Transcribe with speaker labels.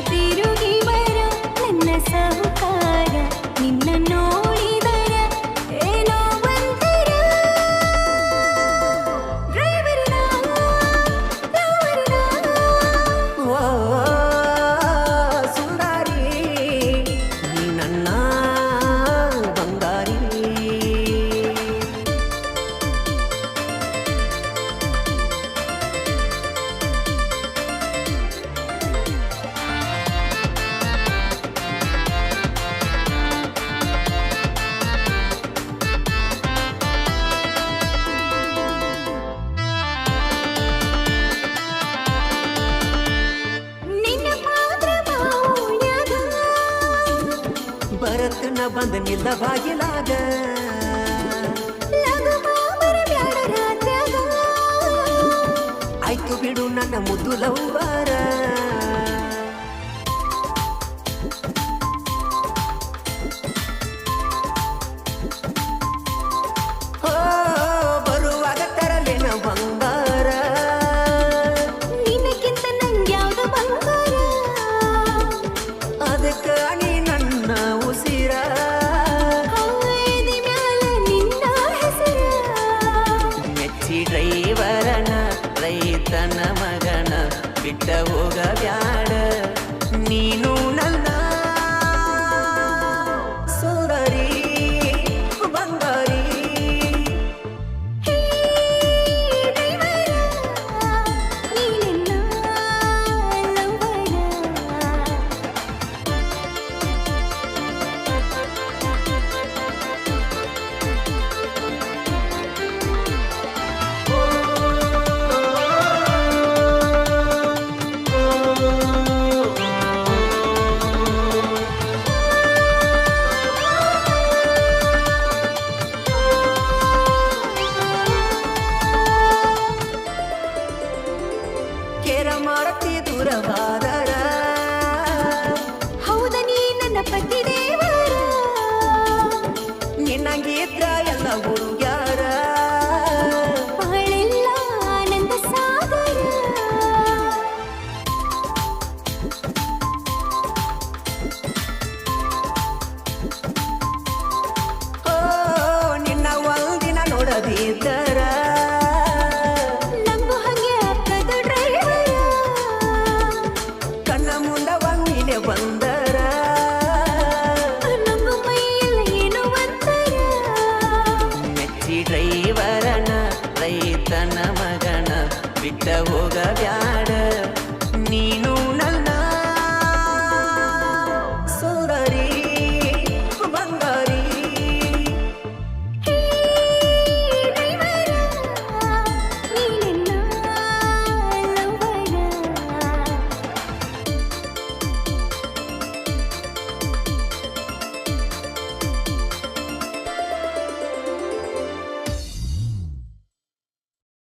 Speaker 1: ತಿರುಗಿ ಬರ ನನ್ನ ಸಹಕಾರ ನಿನ್ನ ನೋಡಿದರ ಏನೋ ಒಂಥರ ಡ್ರೈವರಿನ
Speaker 2: ಓ ಸುಂದರಿ ನೀ ನನ್ನ ಬಂಗಾರಿ
Speaker 1: ನಿನ್ನ ಪಾತ್ರ ಮೌನ್ಯದ
Speaker 2: ಬರತನ ಬಂದ ನಿಲ್ಲ ಬಾಗಿಲಾಗ
Speaker 1: ಲಘು ಮಾಮರ ಬ್ಯಾಡ ರಾತ್ರ್ಯಾಗ
Speaker 2: ಆಯ್ತು ಬಿಡು ನನ್ನ ಮುದ್ದು ಲವ್ವಾರ ಓ ಬರುವಾಗ ತರಲೇನ ಬಂಗಾರ
Speaker 1: ನಿನಕ್ಕಿಂತ ನಂಗ್ಯಾವ್ದು ಬಂಗಾರ
Speaker 2: ಅದಕ್ಕ ನೀ ನನ್ನ ಉಸಿರ
Speaker 1: ಹೌದಿ ಮ್ಯಾಲ ನಿನ್ನ ಹೆಸರ
Speaker 2: ಮೆಚ್ಚಿ ಡ್ರೈವರನ ರೈತನ ಮಗನ ಬಿಟ್ಟ ಹೋಗ ಬ್ಯಾಡ ನೀನು ನನ್ನ ಸುಂದರಿ ಬಂಗಾರಿ
Speaker 1: ಹೇ ಡ್ರೈವರ ನೀನೆನ್ನ ಲವ್ವರ
Speaker 2: ಕೇರ ಮಾಡತಿ ದೂರವಾದರ
Speaker 1: ಹೌದ ನೀ ನನ್ನ ಪತಿ ದೇವರ
Speaker 2: ನಿನ್ನಂಗಿದ್ರ ಎಲ್ಲ ಹುಡುಗ್ಯಾರ
Speaker 1: ಬಾಳೆಲ್ಲ ಆನಂದ ಸಾಗರ
Speaker 2: ಓ ನಿನ್ನ ಒಂದಿನ ನೋಡದಿದ್ದರ
Speaker 1: ನಂಬು ಹಂಗೆ ಅಕ್ಕದ ಡ್ರೈವರ
Speaker 2: ಕಣ್ಣ ಮುಂದ ಒಂದಿನ ಬಂದ